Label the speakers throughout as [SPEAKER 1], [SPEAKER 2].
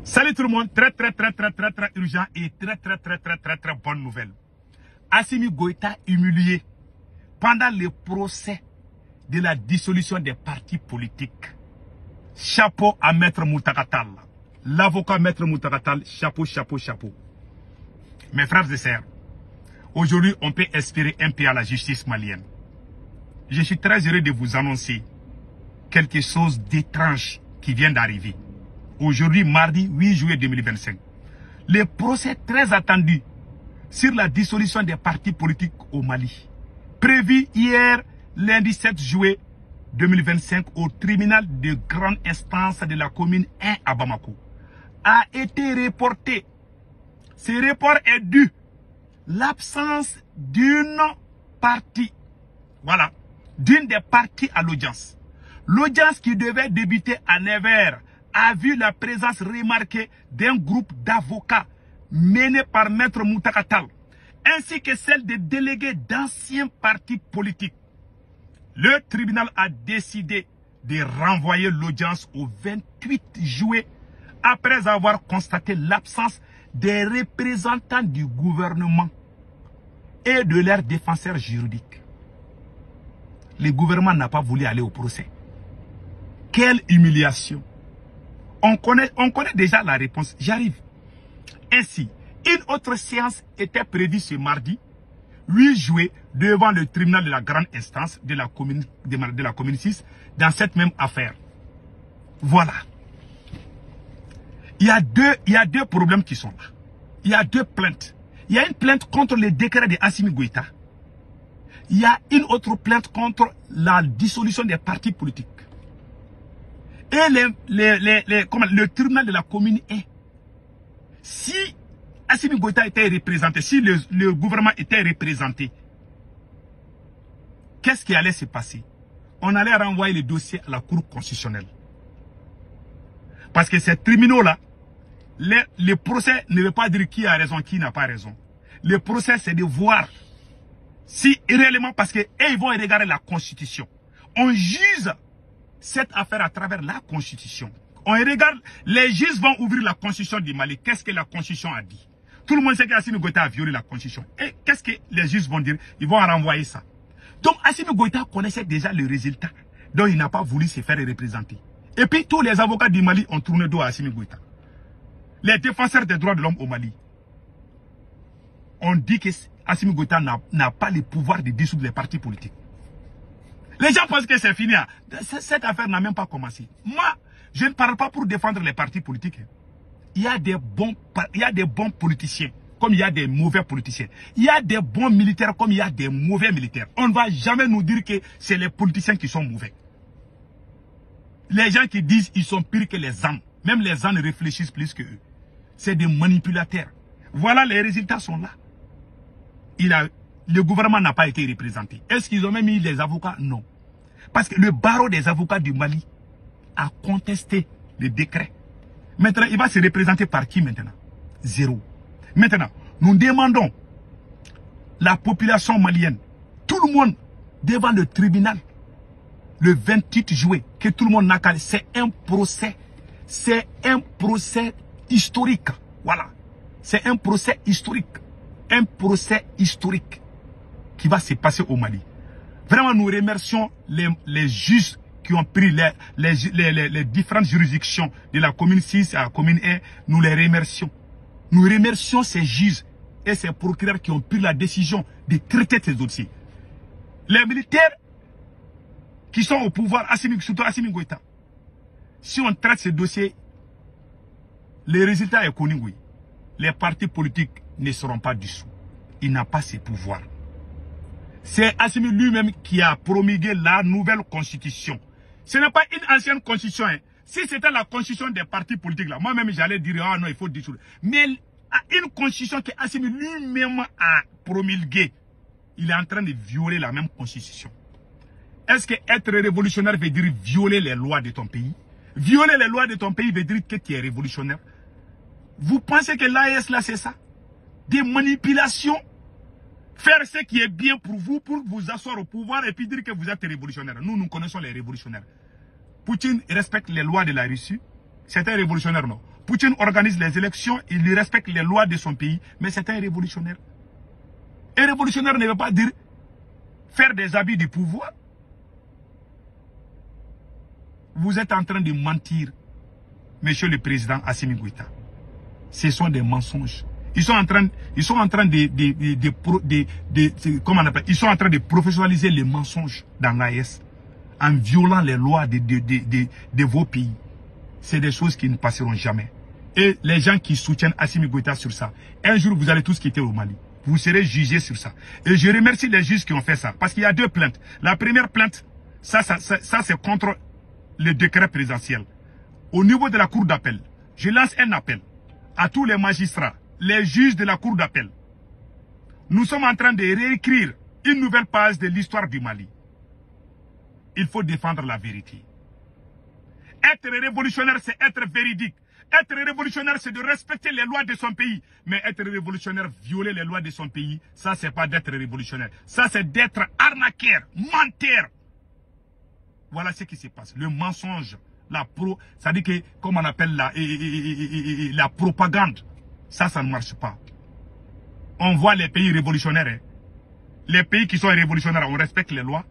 [SPEAKER 1] Salut tout le monde, très urgent et très bonne nouvelle. Assimi Goïta humilié pendant le procès de la dissolution des partis politiques. Chapeau à Maître Moutakatal. L'avocat Maître Moutakatal, chapeau. Mes frères et sœurs, aujourd'hui on peut espérer un peu à la justice malienne. Je suis très heureux de vous annoncer quelque chose d'étrange qui vient d'arriver. Aujourd'hui, mardi 8 juillet 2025, le procès très attendu sur la dissolution des partis politiques au Mali, prévu hier, lundi 7 juillet 2025, au tribunal de grande instance de la commune 1 à Bamako, a été reporté. Ce report est dû l'absence d'une partie, voilà, d'une des parties à l'audience. L'audience qui devait débuter à 9h a vu la présence remarquée d'un groupe d'avocats mené par Maître Moutakatal, ainsi que celle des délégués d'anciens partis politiques. Le tribunal a décidé de renvoyer l'audience au 28 juillet après avoir constaté l'absence des représentants du gouvernement et de leurs défenseurs juridiques. Le gouvernement n'a pas voulu aller au procès. Quelle humiliation! On connaît déjà la réponse. J'arrive. Ainsi, une autre séance était prévue ce mardi, 8 juillet, devant le tribunal de la grande instance de la commune 6, dans cette même affaire. Voilà. Il y a deux problèmes qui sont là. Il y a deux plaintes. Il y a une plainte contre le décret de Assimi Goïta. Il y a une autre plainte contre la dissolution des partis politiques. Et le tribunal de la commune est, si Assimi Goïta était représenté, si le gouvernement était représenté, qu'est-ce qui allait se passer? On allait renvoyer le dossier à la Cour constitutionnelle. Parce que ces tribunaux-là, le procès ne veut pas dire qui a raison, qui n'a pas raison. Le procès, c'est de voir si réellement, parce qu'ils vont regarder la Constitution. On juge cette affaire à travers la Constitution. On regarde, les juges vont ouvrir la Constitution du Mali. Qu'est-ce que la Constitution a dit? Tout le monde sait qu'Assimi Goïta a violé la Constitution. Et qu'est-ce que les juges vont dire? Ils vont renvoyer ça. Donc Assimi Goïta connaissait déjà le résultat. Donc il n'a pas voulu se faire représenter. Et puis tous les avocats du Mali ont tourné dos à Assimi Goïta. Les défenseurs des droits de l'homme au Mali ont dit que Assimi Goïta n'a pas le pouvoir de dissoudre les partis politiques. Les gens pensent que c'est fini. Cette affaire n'a même pas commencé. Moi, je ne parle pas pour défendre les partis politiques. Il y a des bons politiciens, comme il y a des mauvais politiciens. Il y a des bons militaires, comme il y a des mauvais militaires. On ne va jamais nous dire que c'est les politiciens qui sont mauvais. Les gens qui disent qu'ils sont pires que les ânes. Même les ânes réfléchissent plus que eux. C'est des manipulateurs. Voilà, les résultats sont là. Le gouvernement n'a pas été représenté. Est-ce qu'ils ont même mis les avocats? Non. Parce que le barreau des avocats du Mali a contesté le décret. Maintenant, il va se représenter par qui maintenant? Zéro. Maintenant, nous demandons la population malienne, tout le monde devant le tribunal, le 28 juillet, que tout le monde n'a qu'à... C'est un procès. C'est un procès historique. Voilà. C'est un procès historique. Un procès historique qui va se passer au Mali. Vraiment, nous remercions les juges qui ont pris les différentes juridictions de la commune 6 à la commune 1. Nous les remercions. Nous remercions ces juges et ces procureurs qui ont pris la décision de traiter ces dossiers. Les militaires qui sont au pouvoir, surtout Assimi Goïta, si on traite ces dossiers, le résultat est connu, oui. Les partis politiques ne seront pas dissous. Il n'a pas ces pouvoirs. C'est Assimi lui-même qui a promulgué la nouvelle constitution. Ce n'est pas une ancienne constitution. Hein. Si c'était la constitution des partis politiques, là, moi-même j'allais dire, ah non, il faut dissoudre. Mais une constitution que Assimi lui-même a promulguée, il est en train de violer la même constitution. Est-ce que être révolutionnaire veut dire violer les lois de ton pays? Violer les lois de ton pays veut dire que tu es révolutionnaire? Vous pensez que l'AES là c'est ça? Des manipulations? Faire ce qui est bien pour vous asseoir au pouvoir et puis dire que vous êtes révolutionnaire. Nous connaissons les révolutionnaires. Poutine respecte les lois de la Russie. C'est un révolutionnaire, non? Poutine organise les élections, il respecte les lois de son pays, mais c'est un révolutionnaire. Un révolutionnaire ne veut pas dire faire des habits du pouvoir. Vous êtes en train de mentir, monsieur le président Assimi Goïta. Ce sont des mensonges. Ils sont en train de professionnaliser les mensonges dans l'AES en violant les lois de vos pays. C'est des choses qui ne passeront jamais. Et les gens qui soutiennent Assimi Goïta sur ça, un jour vous allez tous quitter au Mali. Vous serez jugés sur ça. Et je remercie les juges qui ont fait ça. Parce qu'il y a deux plaintes. La première plainte, ça c'est contre le décret présidentiel. Au niveau de la cour d'appel, je lance un appel à tous les magistrats, les juges de la cour d'appel. Nous sommes en train de réécrire une nouvelle page de l'histoire du Mali. Il faut défendre la vérité. Être révolutionnaire, c'est être véridique. Être révolutionnaire, c'est de respecter les lois de son pays. Mais être révolutionnaire, violer les lois de son pays, ça, c'est pas d'être révolutionnaire. Ça, c'est d'être arnaqueur, menteur. Voilà ce qui se passe. Le mensonge, ça dit que, comme on appelle la propagande, ça ne marche pas. On voit les pays révolutionnaires. Hein. Les pays qui sont révolutionnaires, on respecte les lois.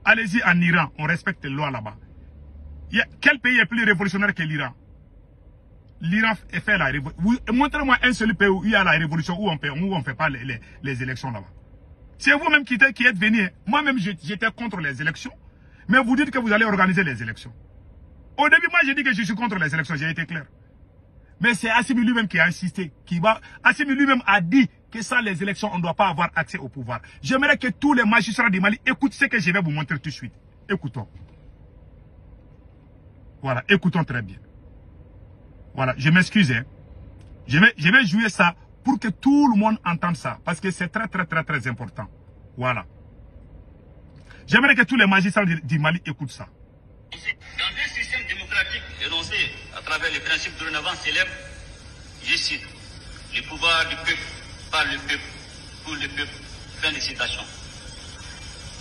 [SPEAKER 1] Allez-y en Iran, on respecte les lois là-bas. Quel pays est plus révolutionnaire que l'Iran? L'Iran fait la révolution. Montrez-moi un seul pays où il y a la révolution, où on ne fait pas les élections là-bas. C'est vous-même qui êtes venus. Moi-même, j'étais contre les élections. Mais vous dites que vous allez organiser les élections. Au début, moi, j'ai dit que je suis contre les élections. J'ai été clair. Mais c'est Assimi lui-même qui a insisté. Assimi lui-même a dit que sans les élections, on ne doit pas avoir accès au pouvoir. J'aimerais que tous les magistrats du Mali écoutent ce que je vais vous montrer tout de suite. Écoutons. Voilà, écoutons très bien. Voilà, je m'excuse. Hein. Je vais jouer ça pour que tout le monde entende ça. Parce que c'est très important. Voilà. J'aimerais que tous les magistrats du Mali écoutent ça.
[SPEAKER 2] Dans un système démocratique énoncé à travers les principes dorénavant célèbres, je cite, le pouvoir du peuple, par le peuple, pour le peuple. Fin de citation.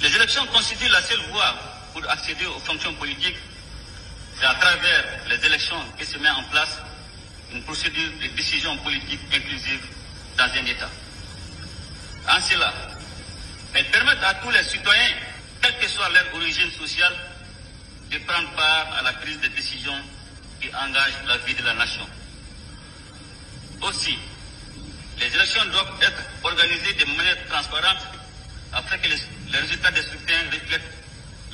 [SPEAKER 2] Les élections constituent la seule voie pour accéder aux fonctions politiques. C'est à travers les élections que se met en place une procédure de décision politique inclusive dans un État. En cela, elles permettent à tous les citoyens, quelle que soit leur origine sociale, de prendre part à la prise de décision qui engage la vie de la nation. Aussi, les élections doivent être organisées de manière transparente afin que les résultats des scrutins reflètent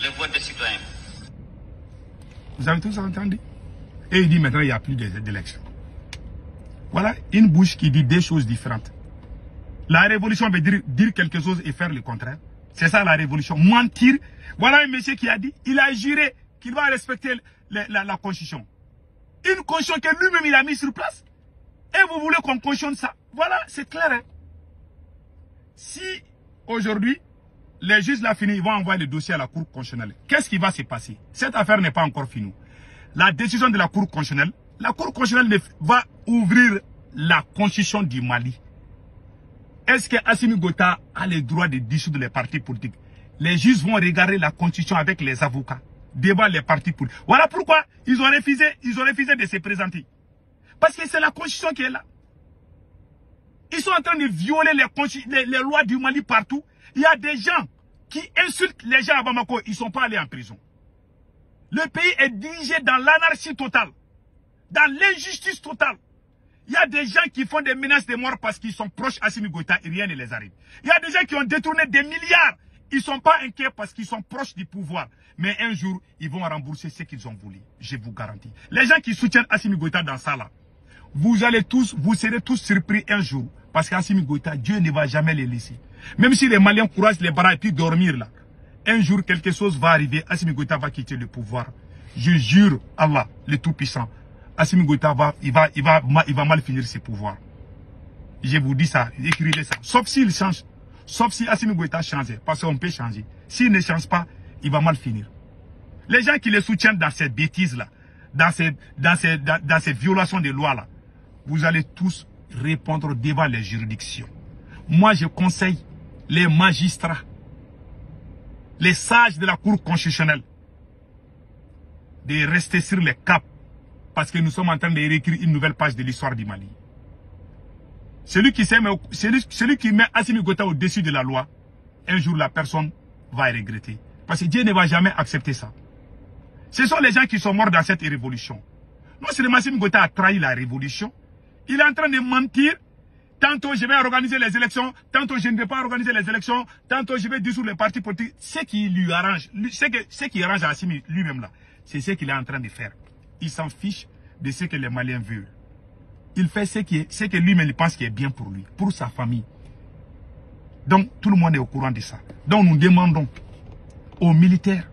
[SPEAKER 2] les votes des citoyens.
[SPEAKER 1] Vous avez tous entendu? Et il dit maintenant il n'y a plus d'élections. Voilà une bouche qui dit des choses différentes. La révolution veut dire quelque chose et faire le contraire. C'est ça la révolution. Mentir. Voilà un monsieur qui a dit, il a juré qu'il va respecter la constitution. Une constitution que lui-même il a mis sur place. Et vous voulez qu'on cautionne ça. Voilà, c'est clair. Hein? Si aujourd'hui, les juges l'ont fini, ils vont envoyer le dossier à la Cour constitutionnelle. Qu'est-ce qui va se passer? Cette affaire n'est pas encore finie. La décision de la Cour constitutionnelle va ouvrir la constitution du Mali. Est-ce que Assimi Goïta a le droit de dissoudre les partis politiques? Les juges vont regarder la constitution avec les avocats, débattre les partis politiques. Voilà pourquoi ils ont refusé de se présenter. Parce que c'est la constitution qui est là. Ils sont en train de violer les lois du Mali partout. Il y a des gens qui insultent les gens à Bamako. Ils ne sont pas allés en prison. Le pays est dirigé dans l'anarchie totale. Dans l'injustice totale. Il y a des gens qui font des menaces de mort parce qu'ils sont proches d'Assimi Goïta et rien ne les arrive. Il y a des gens qui ont détourné des milliards. Ils ne sont pas inquiets parce qu'ils sont proches du pouvoir. Mais un jour, ils vont rembourser ce qu'ils ont voulu. Je vous garantis. Les gens qui soutiennent Assimi Goïta dans ça là, vous serez tous surpris un jour. Parce qu'Assimi Goïta, Dieu ne va jamais les laisser. Même si les Maliens couragent les bras et puis dormir là. Un jour, quelque chose va arriver. Assimi Goïta va quitter le pouvoir. Je jure, Allah, le Tout-Puissant. Assimi Goïta il va mal finir ses pouvoirs. Je vous dis ça, écrivez ça. Sauf s'il change. Sauf si Assimi Goïta change. Parce qu'on peut changer. S'il ne change pas, il va mal finir. Les gens qui les soutiennent dans ces bêtises-là, dans ces violations de lois-là, vous allez tous répondre devant les juridictions. Moi, je conseille les magistrats, les sages de la Cour constitutionnelle, de rester sur les caps Parce que nous sommes en train de réécrire une nouvelle page de l'histoire du Mali. Celui qui met Assimi Goïta au-dessus de la loi, un jour la personne va regretter. Parce que Dieu ne va jamais accepter ça. Ce sont les gens qui sont morts dans cette révolution. Non seulement Assimi Goïta a trahi la révolution, il est en train de mentir. Tantôt je vais organiser les élections, tantôt je ne vais pas organiser les élections, tantôt je vais dissoudre les partis politiques. Ce qui lui arrange, ce qui arrange Assimi lui-même là, c'est ce qu'il est en train de faire. Il s'en fiche de ce que les Maliens veulent. Il fait ce que lui-même pense qui est bien pour lui, pour sa famille. Donc tout le monde est au courant de ça. Donc nous demandons aux militaires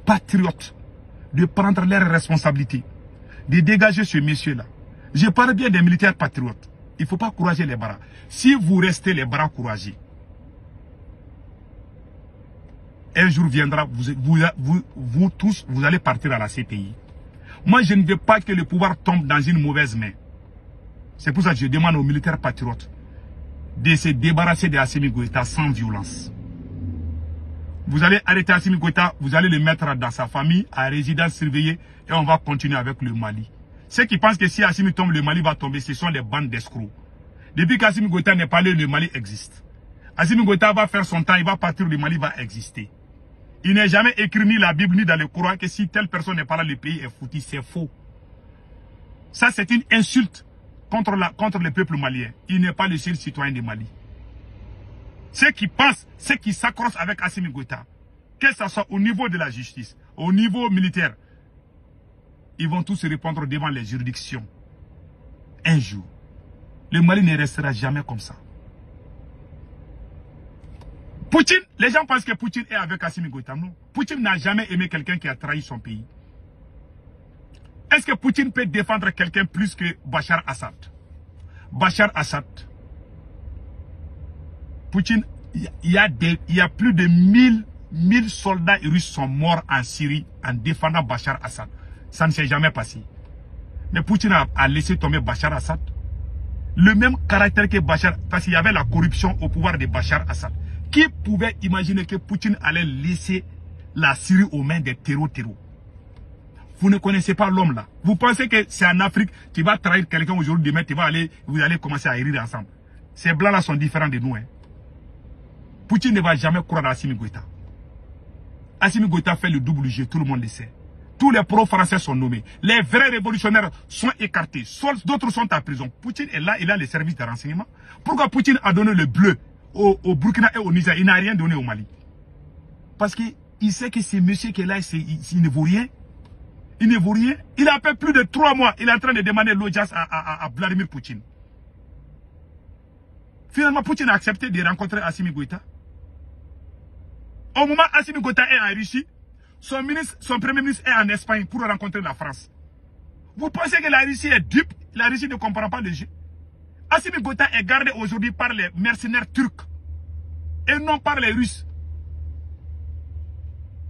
[SPEAKER 1] patriotes de prendre leurs responsabilités, de dégager ce monsieur-là. Je parle bien des militaires patriotes. Il ne faut pas courager les bras. Si vous restez les bras couragés, un jour viendra, vous tous, vous allez partir à la CPI. Moi, je ne veux pas que le pouvoir tombe dans une mauvaise main. C'est pour ça que je demande aux militaires patriotes de se débarrasser de Assimi Goïta sans violence. Vous allez arrêter Assimi Goïta, vous allez le mettre dans sa famille, à résidence surveillée, et on va continuer avec le Mali. Ceux qui pensent que si Assimi tombe, le Mali va tomber, ce sont des bandes d'escrocs. Depuis qu'Assimi Goïta n'est pas là, le Mali existe. Assimi Goïta va faire son temps, il va partir, le Mali va exister. Il n'est jamais écrit ni la Bible ni dans le Coran que si telle personne n'est pas là, le pays est foutu. C'est faux. Ça, c'est une insulte contre le peuple malien. Il n'est pas le seul citoyen du Mali. Ceux qui pensent, ceux qui s'accrochent avec Assimi Goïta, que ce soit au niveau de la justice, au niveau militaire, ils vont tous se répondre devant les juridictions. Un jour, le Mali ne restera jamais comme ça. Poutine, les gens pensent que Poutine est avec Assimi Goïta. Non. Poutine n'a jamais aimé quelqu'un qui a trahi son pays. Est-ce que Poutine peut défendre quelqu'un plus que Bachar Assad? Bachar Assad. Poutine, il y a plus de 1000 soldats russes sont morts en Syrie en défendant Bachar Assad. Ça ne s'est jamais passé. Mais Poutine a laissé tomber Bachar Assad. Le même caractère que Bachar, parce qu'il y avait la corruption au pouvoir de Bachar Assad. Qui pouvait imaginer que Poutine allait laisser la Syrie aux mains des terreaux? Vous ne connaissez pas l'homme là. Vous pensez que c'est en Afrique, tu vas trahir quelqu'un aujourd'hui, demain, vous allez commencer à rire ensemble. Ces blancs là sont différents de nous. Hein. Poutine ne va jamais croire à Assimi Goïta. Assimi Goïta fait le double jeu, tout le monde le sait. Tous les pro-français sont nommés. Les vrais révolutionnaires sont écartés. D'autres sont en prison. Poutine est là, il a les services de renseignement. Pourquoi Poutine a donné le bleu au Burkina et au Niger? Il n'a rien donné au Mali. Parce qu'il sait que ce monsieur qui est là, il ne vaut rien. Il ne vaut rien. Il a fait plus de 3 mois. Il est en train de demander l'audience à Vladimir Poutine. Finalement, Poutine a accepté de rencontrer Assimi Goïta. Au moment où Assimi Goïta est en Russie, son premier ministre est en Espagne pour rencontrer la France. Vous pensez que la Russie est dupe? La Russie ne comprend pas le jeu. Assimi Goïta est gardé aujourd'hui par les mercenaires turcs et non par les Russes.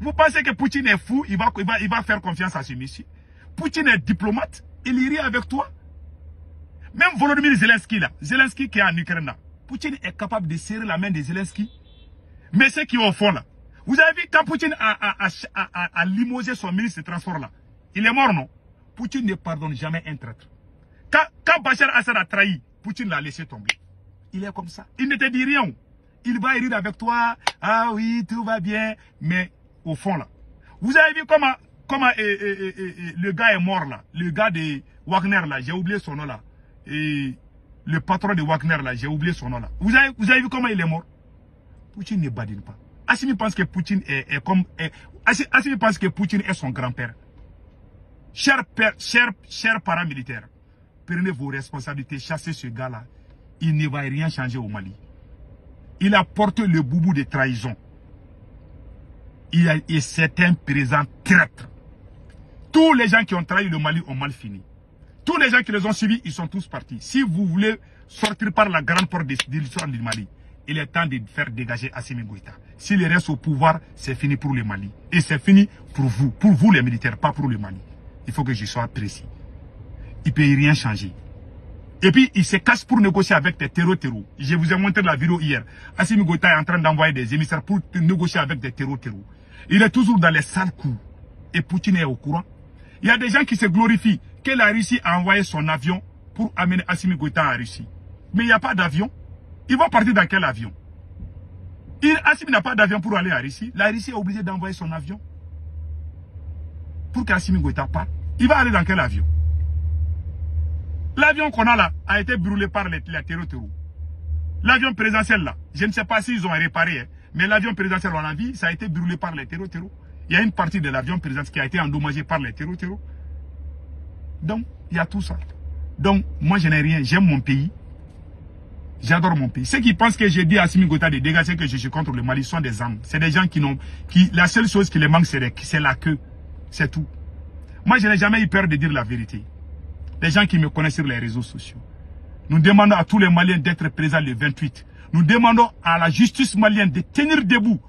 [SPEAKER 1] Vous pensez que Poutine est fou, il va faire confiance à ce monsieur? Poutine est diplomate, il rit avec toi. Même Volodymyr Zelensky là, Zelensky qui est en Ukraine là, Poutine est capable de serrer la main de Zelensky. Mais ceux qui au fond là, vous avez vu quand Poutine a limogé son ministre de transport là, il est mort non? Poutine ne pardonne jamais un traître. Quand Bachar Assad a trahi, Poutine l'a laissé tomber. Il est comme ça. Il ne te dit rien. Il va rire avec toi. Ah oui, tout va bien. Mais au fond là, vous avez vu comment le gars est mort là. Le gars de Wagner là, j'ai oublié son nom là. Et le patron de Wagner là, j'ai oublié son nom là. Vous avez vu comment il est mort? Poutine ne badine pas. Assimi pense que Poutine Assimi pense que Poutine est son grand-père. Chers paramilitaires, prenez vos responsabilités, chassez ce gars-là. Il ne va rien changer au Mali. Il a porté le boubou de trahison. Et c'est un présent traître. Tous les gens qui ont trahi le Mali ont mal fini. Tous les gens qui les ont suivis, ils sont tous partis. Si vous voulez sortir par la grande porte de l'histoire du Mali, il est temps de faire dégager Assimi Goïta. S'il reste au pouvoir, c'est fini pour le Mali. Et c'est fini pour vous les militaires, pas pour le Mali. Il faut que je sois précis. Il ne peut rien changer. Et puis, il se cache pour négocier avec des terreaux. Je vous ai montré la vidéo hier. Assimi Goïta est en train d'envoyer des émissaires pour négocier avec des terreaux. Il est toujours dans les sales coups. Et Poutine est au courant. Il y a des gens qui se glorifient que la Russie a envoyé son avion pour amener Assimi Goïta en Russie. Mais il n'y a pas d'avion. Ils vont partir dans quel avion? Assimi n'a pas d'avion pour aller en Russie. La Russie est obligée d'envoyer son avion pour qu'Assimi Goïta parte. Il va aller dans quel avion? L'avion qu'on a là a été brûlé par les terreaux. L'avion présidentiel là, je ne sais pas s'ils ont réparé, hein, mais l'avion présidentiel, on a vu, ça a été brûlé par les terreaux. Il y a une partie de l'avion présidentiel qui a été endommagée par les terreaux. Donc, il y a tout ça. Donc, moi, je n'ai rien. J'aime mon pays. J'adore mon pays. Ceux qui pensent que j'ai dit à Assimi Goïta de dégager que je suis contre le Mali sont des âmes. C'est des gens la seule chose qui les manque, c'est la queue. C'est tout. Moi, je n'ai jamais eu peur de dire la vérité. Les gens qui me connaissent sur les réseaux sociaux. Nous demandons à tous les Maliens d'être présents le 28. Nous demandons à la justice malienne de tenir debout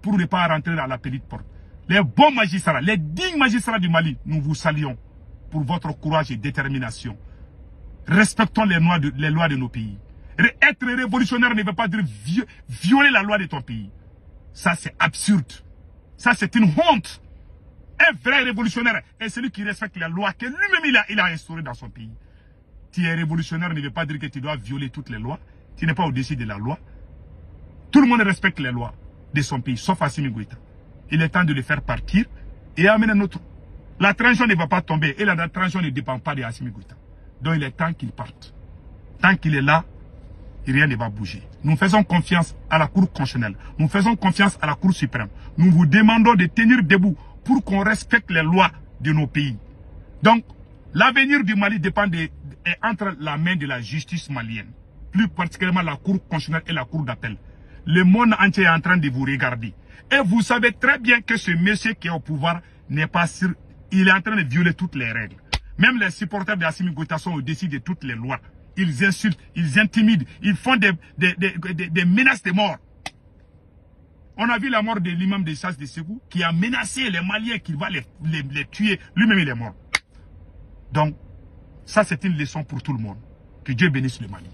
[SPEAKER 1] pour ne pas rentrer dans la petite porte. Les bons magistrats, les dignes magistrats du Mali, nous vous saluons pour votre courage et détermination. Respectons les lois de nos pays. Être révolutionnaire ne veut pas dire violer la loi de ton pays. Ça, c'est absurde. Ça, c'est une honte. Un vrai révolutionnaire est celui qui respecte la loi que lui-même il a instaurée dans son pays. Tu es révolutionnaire ne veut pas dire que tu dois violer toutes les lois. Tu n'es pas au-dessus de la loi. Tout le monde respecte les lois de son pays, sauf Assimi Goïta. Il est temps de le faire partir et amener un autre. La transition ne va pas tomber et la transition ne dépend pas de Assimi Goïta. Donc il est temps qu'il parte. Tant qu'il est là, rien ne va bouger. Nous faisons confiance à la Cour constitutionnelle. Nous faisons confiance à la Cour suprême. Nous vous demandons de tenir debout pour qu'on respecte les lois de nos pays. Donc, l'avenir du Mali dépend est entre la main de la justice malienne. Plus particulièrement la Cour constitutionnelle et la Cour d'appel. Le monde entier est en train de vous regarder. Et vous savez très bien que ce monsieur qui est au pouvoir n'est pas sûr. Il est en train de violer toutes les règles. Même les supporters d'Assimi Goïta sont au-dessus de toutes les lois. Ils insultent, ils intimident, ils font des menaces de mort. On a vu la mort de l'imam de Chasse de Ségou qui a menacé les Maliens qu'il va les tuer. Lui-même, il est mort. Donc, ça, c'est une leçon pour tout le monde. Que Dieu bénisse le Mali.